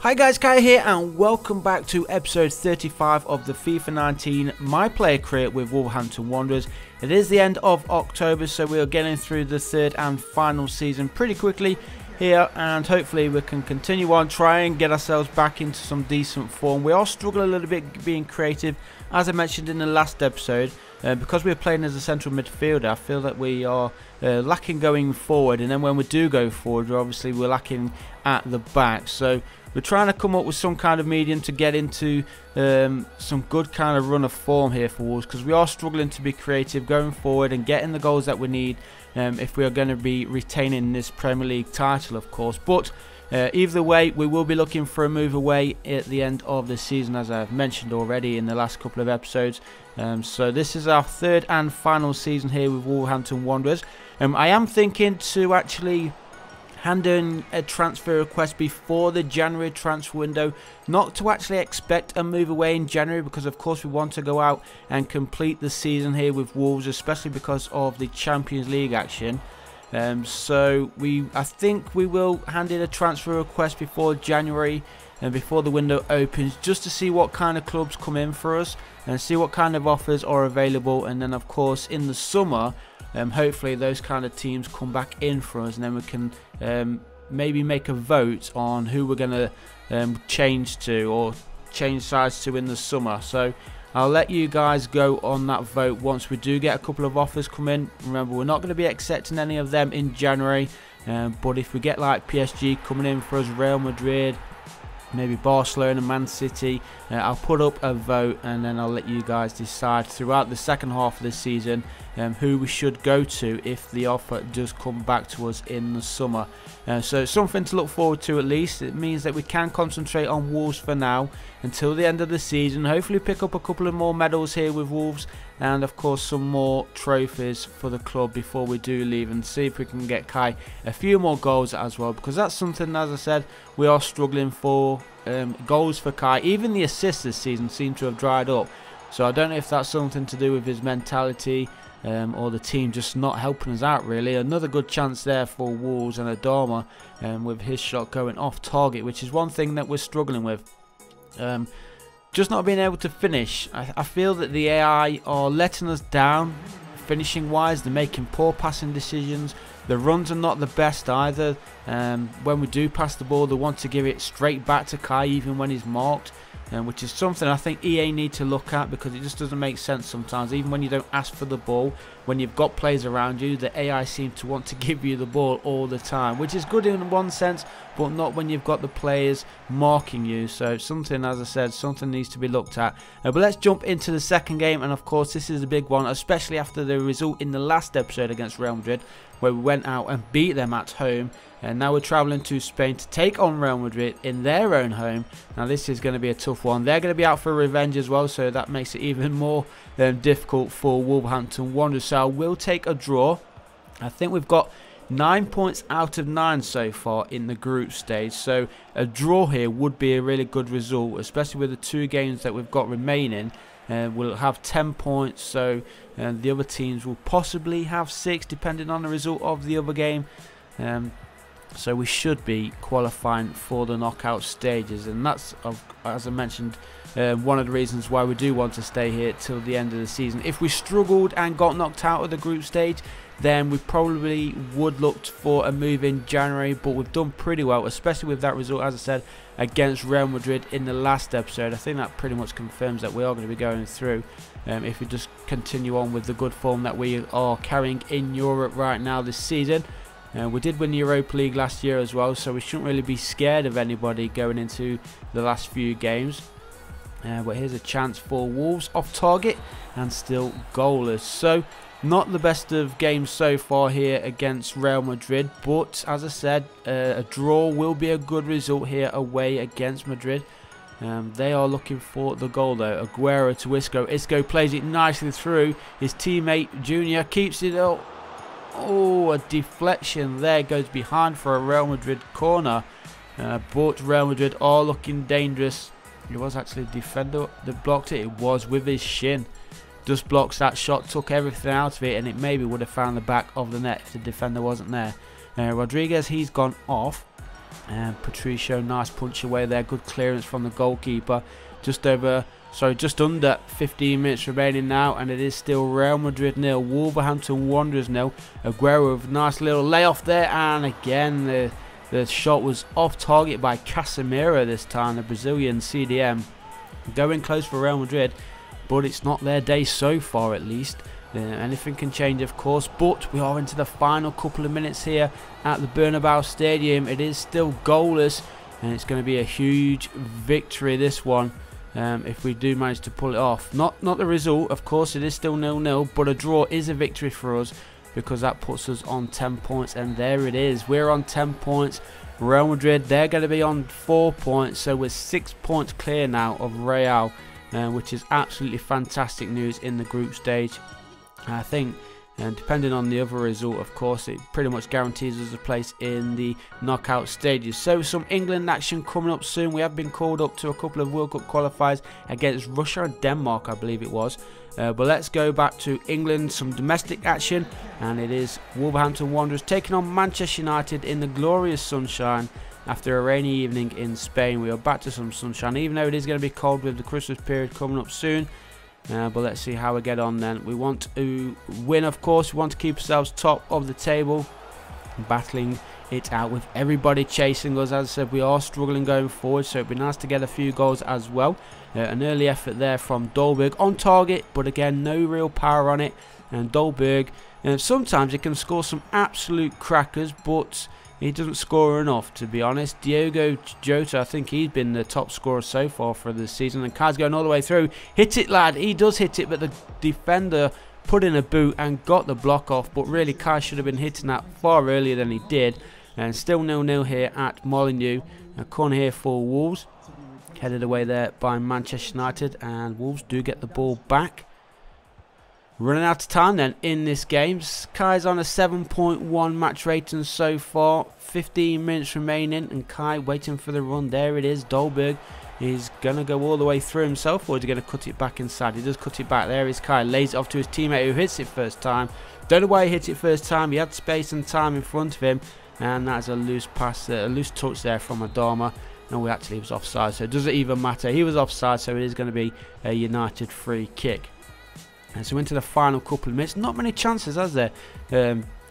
Hi guys, Kai here and welcome back to episode 35 of the FIFA 19 My Player career with Wolverhampton Wanderers. It is the end of October, so we are getting through the third and final season pretty quickly here, and hopefully we can continue on, try and get ourselves back into some decent form. We are struggling a little bit being creative, as I mentioned in the last episode. Because we're playing as a central midfielder, I feel that we are lacking going forward, and then when we do go forward, we're lacking at the back. So we're trying to come up with some kind of medium to get into some good kind of run of form here for Wolves, because we are struggling to be creative going forward and getting the goals that we need if we are going to be retaining this Premier League title, of course. But either way, we will be looking for a move away at the end of the season, as I've mentioned already in the last couple of episodes. So this is our third and final season here with Wolverhampton Wanderers. I am thinking to actually hand in a transfer request before the January transfer window, not to actually expect a move away in January, because of course we want to go out and complete the season here with Wolves, especially because of the Champions League action. So I think we will hand in a transfer request before January and before the window opens, just to see what kind of clubs come in for us and see what kind of offers are available. And then of course in the summer, hopefully those kind of teams come back in for us, and then we can maybe make a vote on who we're going to change to or change sides to in the summer. So I'll let you guys go on that vote once we do get a couple of offers come in. Remember, we're not going to be accepting any of them in January, but if we get like PSG coming in for us, Real Madrid, maybe Barcelona, Man City, I'll put up a vote, and then I'll let you guys decide throughout the second half of the season who we should go to if the offer does come back to us in the summer. So it's something to look forward to at least. It means that we can concentrate on Wolves for now until the end of the season. Hopefully pick up a couple of more medals here with Wolves, and of course some more trophies for the club before we do leave, and see if we can get Kai a few more goals as well, because that's something, as I said, we are struggling for. Goals for Kai. Even the assists this season seem to have dried up, so I don't know if that's something to do with his mentality or the team just not helping us out really. Another good chance there for Wolves and Adama with his shot going off target, which is one thing that we're struggling with. Just not being able to finish. I feel that the AI are letting us down finishing wise. They're making poor passing decisions. The runs are not the best either. When we do pass the ball, they want to give it straight back to Kai even when he's marked, which is something I think EA need to look at, because it just doesn't make sense sometimes. Even when you don't ask for the ball, when you've got players around you, the AI seem to want to give you the ball all the time, which is good in one sense, but not when you've got the players marking you. So something, as I said, something needs to be looked at. But let's jump into the second game, and of course this is a big one, especially after the result in the last episode against Real Madrid, where we went out and beat them at home, and now we're travelling to Spain to take on Real Madrid in their own home. Now this is going to be a tough one. They're going to be out for revenge as well, so that makes it even more difficult for Wolverhampton Wanderers. So I will take a draw. I think we've got 9 points out of 9 so far in the group stage, so a draw here would be a really good result, especially with the 2 games that we've got remaining. We'll have 10 points, so the other teams will possibly have 6 depending on the result of the other game. So we should be qualifying for the knockout stages, and that's, as I mentioned, one of the reasons why we do want to stay here till the end of the season. If we struggled and got knocked out of the group stage, then we probably would look for a move in January, but we've done pretty well, especially with that result, as I said, against Real Madrid in the last episode. I think that pretty much confirms that we are going to be going through if we just continue on with the good form that we are carrying in Europe right now this season. We did win the Europa League last year as well, so we shouldn't really be scared of anybody going into the last few games. But here's a chance for Wolves off target and still goalless. So not the best of games so far here against Real Madrid, but as I said, a draw will be a good result here away against Madrid. They are looking for the goal though. Aguero to Isco. Isco plays it nicely through. His teammate Junior keeps it up. Oh, a deflection there, goes behind for a Real Madrid corner. But Real Madrid are looking dangerous. It was actually a defender that blocked it. It was with his shin. Just blocks that shot, took everything out of it, and it maybe would have found the back of the net if the defender wasn't there. Rodriguez, he's gone off. And Patricio, nice punch away there, good clearance from the goalkeeper. Just under 15 minutes remaining now, and it is still Real Madrid 0, Wolverhampton Wanderers 0. Aguero with a nice little layoff there, and again the shot was off target by Casemiro this time, the Brazilian CDM. Going close for Real Madrid, but it's not their day so far at least. Anything can change, of course, but we are into the final couple of minutes here at the Bernabeu Stadium. It is still goalless, and it's going to be a huge victory, this one, if we do manage to pull it off. Not the result, of course, it is still 0-0, but a draw is a victory for us, because that puts us on 10 points, and there it is. We're on 10 points. Real Madrid, they're going to be on 4 points, so we're 6 points clear now of Real, which is absolutely fantastic news in the group stage. I think, depending on the other result, of course, it pretty much guarantees us a place in the knockout stages. So some England action coming up soon. We have been called up to a couple of World Cup qualifiers against Russia and Denmark, I believe it was. But let's go back to England, some domestic action, and it is Wolverhampton Wanderers taking on Manchester United in the glorious sunshine after a rainy evening in Spain. We are back to some sunshine, even though it is going to be cold with the Christmas period coming up soon. But let's see how we get on then. We want to win, of course. We want to keep ourselves top of the table, battling it out with everybody chasing us. As I said, we are struggling going forward, so it'd be nice to get a few goals as well. An early effort there from Dolberg on target, but again, no real power on it. And Dolberg, sometimes he can score some absolute crackers, but he doesn't score enough, to be honest. Diogo Jota, I think he's been the top scorer so far for the season. And Kai's going all the way through. Hit it, lad. He does hit it, but the defender put in a boot and got the block off. But really, Kai should have been hitting that far earlier than he did. And still 0-0 here at Molineux. A corner here for Wolves. Headed away there by Manchester United. And Wolves do get the ball back. Running out of time then in this game. Kai's on a 7.1 match rating so far. 15 minutes remaining, and Kai waiting for the run. There it is. Dolberg is going to go all the way through himself, or is he going to cut it back inside? He does cut it back. There is Kai. Lays it off to his teammate who hits it first time. Don't know why he hit it first time. He had space and time in front of him, and that's a loose pass, a loose touch there from Adama. No, actually he was offside, so it doesn't even matter. He was offside, so it is going to be a United free kick. And so into the final couple of minutes. Not many chances, has there,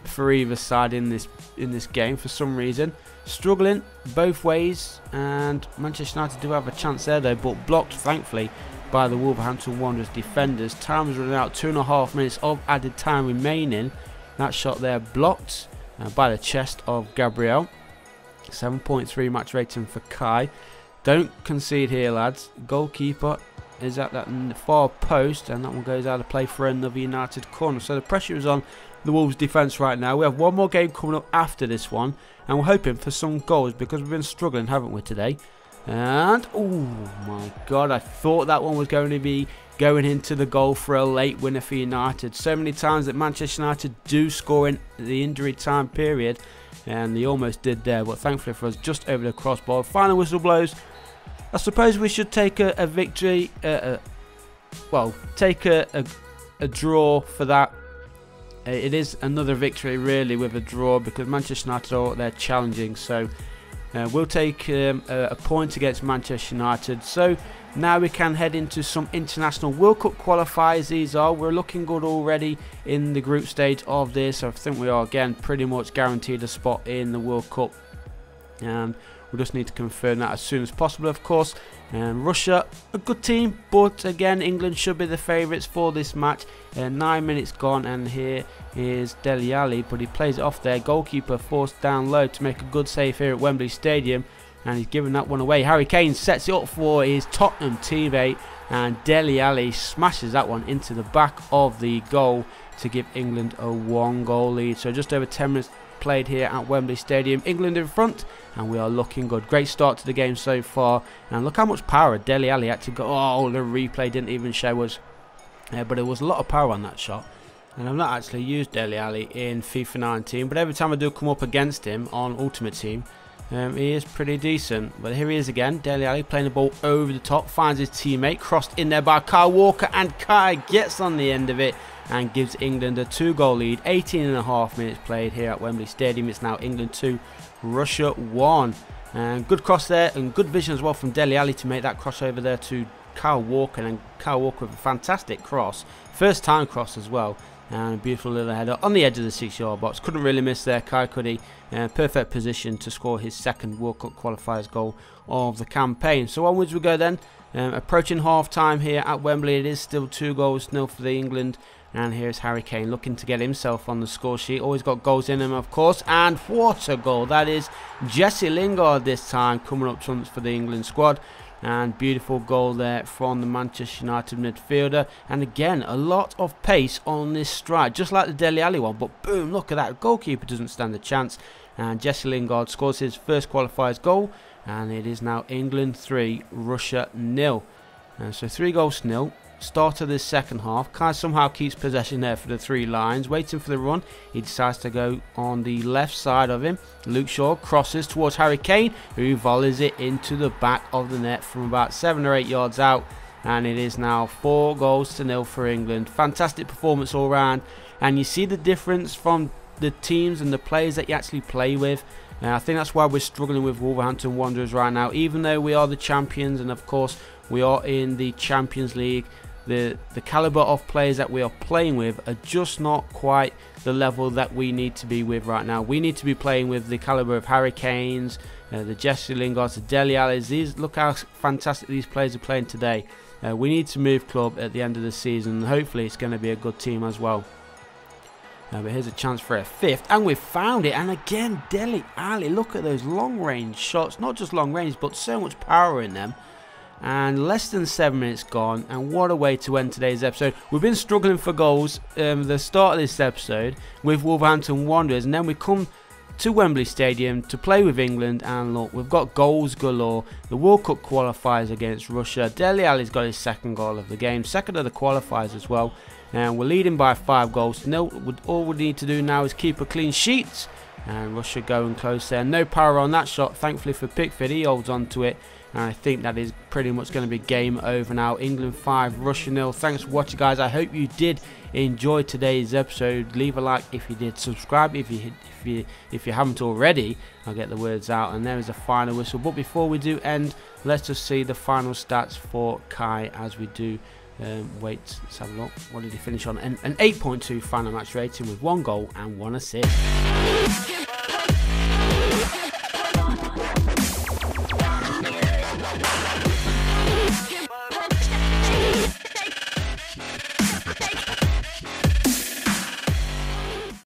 for either side in this game for some reason. Struggling both ways, and Manchester United do have a chance there though, but blocked thankfully by the Wolverhampton Wanderers defenders. Time is running out, 2.5 minutes of added time remaining. That shot there blocked by the chest of Gabriel. 7.3 match rating for Kai. Don't concede here, lads. Goalkeeper is at that far post, and that one goes out of play for another United corner. So the pressure is on the Wolves defence right now. We have one more game coming up after this one, and we're hoping for some goals because we've been struggling, haven't we, today? And oh my god, I thought that one was going to be going into the goal for a late winner for United. So many times that Manchester United do score in the injury time period, and they almost did there, but thankfully for us, just over the crossbar. Final whistle blows. I suppose we should take a victory, well, take a draw for that. It is another victory really with a draw, because Manchester United are out there challenging. So we'll take a point against Manchester United. So now we can head into some international World Cup qualifiers. These are, we're looking good already in the group stage of this. I think we are again pretty much guaranteed a spot in the World Cup, and we just need to confirm that as soon as possible, of course. And Russia, a good team, but again, England should be the favourites for this match. 9 minutes gone, and here is Dele Alli, but he plays it off there. Goalkeeper forced down low to make a good save here at Wembley Stadium, and he's giving that one away. Harry Kane sets it up for his Tottenham teammate, and Dele Alli smashes that one into the back of the goal to give England a 1-goal lead. So just over 10 minutes played here at Wembley Stadium. England in front, and we are looking good. Great start to the game so far, and look how much power Dele Alli had to go. Oh, the replay didn't even show us, but there was a lot of power on that shot. And I've not actually used Dele Alli in FIFA 19, but every time I do come up against him on Ultimate Team, he is pretty decent. But here he is again, Dele Alli playing the ball over the top, finds his teammate, crossed in there by Kyle Walker, and Kai gets on the end of it and gives England a 2-goal lead. 18.5 minutes played here at Wembley Stadium. It's now England 2, Russia 1. And good cross there, and good vision as well from Dele Alli to make that crossover there to Kyle Walker, and Kyle Walker with a fantastic cross, first time cross as well, and a beautiful little header on the edge of the 6-yard box. Couldn't really miss there, Kai, could he? Perfect position to score his second World Cup qualifiers goal of the campaign. So onwards we go then, approaching half time here at Wembley. It is still 2-0 for the England. And here's Harry Kane looking to get himself on the score sheet. Always got goals in him, of course. And what a goal. That is Jesse Lingard this time coming up trumps for the England squad. And beautiful goal there from the Manchester United midfielder. And again, a lot of pace on this strike. Just like the Dele Alli one. But boom, look at that. Goalkeeper doesn't stand a chance. And Jesse Lingard scores his first qualifiers goal. And it is now England 3, Russia 0. So 3-0. Start of this second half. Kai somehow keeps possession there for the 3 Lions, waiting for the run. He decides to go on the left side of him. Luke Shaw crosses towards Harry Kane, who volleys it into the back of the net from about 7 or 8 yards out. And it is now 4-0 for England. Fantastic performance all round. And you see the difference from the teams and the players that you actually play with. I think that's why we're struggling with Wolverhampton Wanderers right now. Even though we are the champions, and of course we are in the Champions League, the caliber of players that we are playing with are just not quite the level that we need to be with right now. We need to be playing with the caliber of Harry Kane's, the Jesse Lingards, the Dele Alli's. Look how fantastic these players are playing today. We need to move club at the end of the season. Hopefully it's going to be a good team as well. But here's a chance for a 5th, and we've found it. And again, Dele Alli, look at those long range shots. Not just long range, but so much power in them. And less than 7 minutes gone, and what a way to end today's episode. We've been struggling for goals the start of this episode with Wolverhampton Wanderers, and then we come to Wembley Stadium to play with England, and look, we've got goals galore. The World Cup qualifiers against Russia. Dele Alli's got his 2nd goal of the game, 2nd of the qualifiers as well, and we're leading by 5-0. All we need to do now is keep a clean sheet, and Russia going close there. No power on that shot, thankfully for Pickford. He holds on to it. And I think that is pretty much going to be game over now. England 5, Russia 0. Thanks for watching, guys. I hope you did enjoy today's episode. Leave a like if you did. Subscribe if you haven't already. I'll get the words out. And there is a final whistle. But before we do end, let's just see the final stats for Kai as we do. Wait, let's have a look. What did he finish on? An 8.2 final match rating with 1 goal and 1 assist.